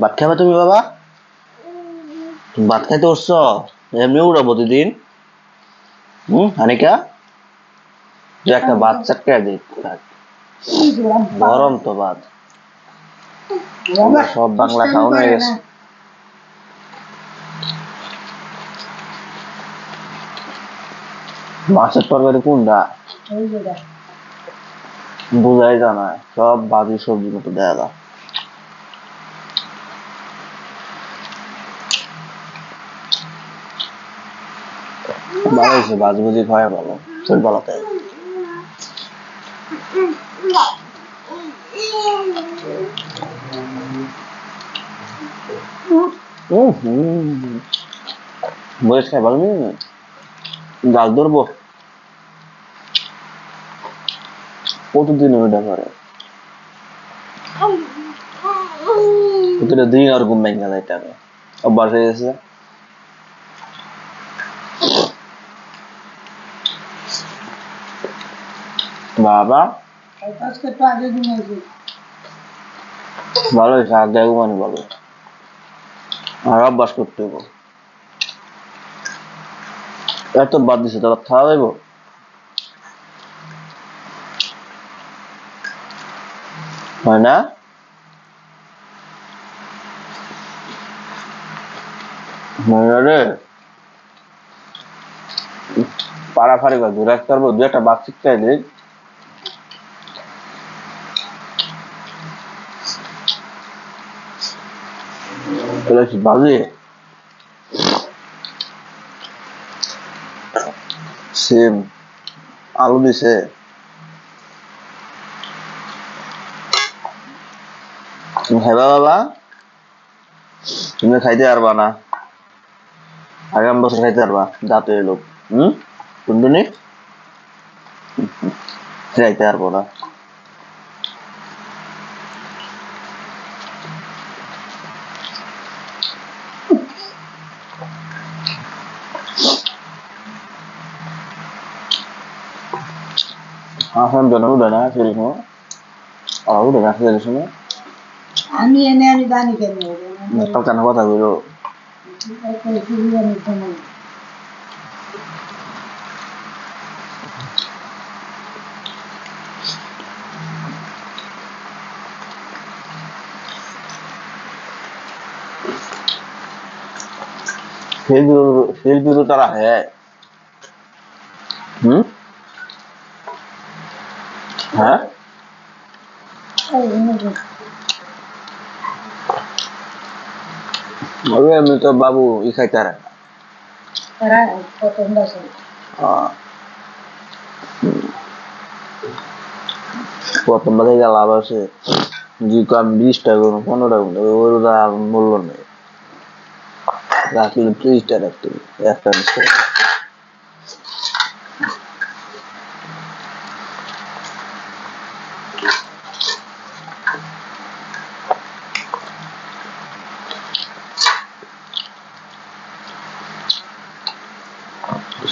ভাত খাবে তুমি বাবা? ভাত খাইতে উঠছ? এমনি উড়ো প্রতিদিন? হানিকা তুই একটা ভাত চাটকে দিই। গরম তো ভাত, সব বাংলা খাওয়ানো হয়ে গেছে। মাছের তরকারি কোনটা বুঝাই জানা, সব ভাজি সবজি মতো দেয়া যায়। ভালো হয়েছে, ভাজি ভুজি খাওয়া ভালো, শরীর ভালো থাকে। বয়স খাই ভালো নেই, গাছ ধরবো প্রতিদিন ওইটা করে, প্রতিটা দিন আর ঘুম ভেঙে যায়, এটা অভ্যাস হয়ে গেছে। বাবা ভালো হয়েছে, আগে ঘুমানি ভালো, আর অভ্যাস করতে হবো। এত বাদ দিছে তো খাওয়া যাইব? হয় না? রে পাড়াফাড়ি বা দূরে রাখতে পারবো, দু একটা বাদ শিখতে দিই। বাজে সেম আলু দিছে, খাইবা বাবা? তুমি খাইতে পারবা না, আগামী বছর খাইতে পারবা, যাতে এলো টুনটুনি খাইতে পারবো না। এখন জন উঠে না সেই সময়, উঠে না সেই সময় আমি এনে আমি জানি কেন কেন কথা বলো। শিল্পী তো তারা হ্যাঁ হ্যাঁ এমনি তো বাবু ই খাইতে পারে না, প্রথম বারে লাভ আছে যেহেতু আমি 20 টাকা 15 টাকা ওর মূল্য নেই, রাখলে 30 টাকা রাখতে একটা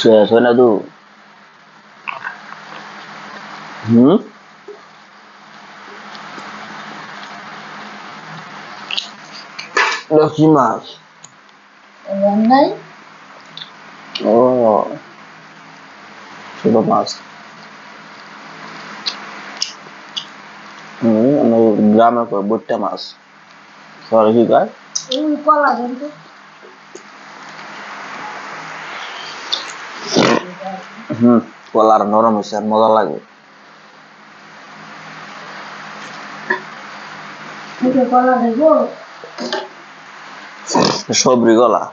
শেষ হয় না তো। কি মাছ? ও ছোট মাছ, গ্রামে বইটা মাছ, শহরে কি কয় কলার নরম হয়েছে আর মজা লাগে। সবরি গলা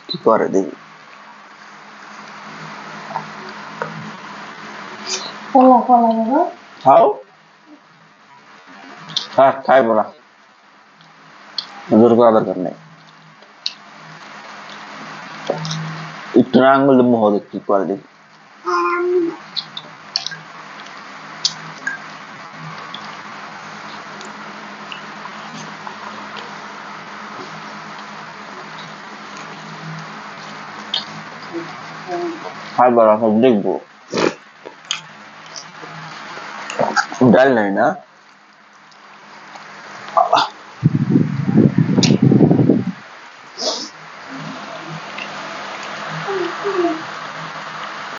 কি করে দেখি, খাও হ্যাঁ খাইবো না, জোর করা দরকার নেই, একটু না আঙুলে মুহ দেখ কি করে দেখি। খাবার এখন দেখবো ডাল নাই না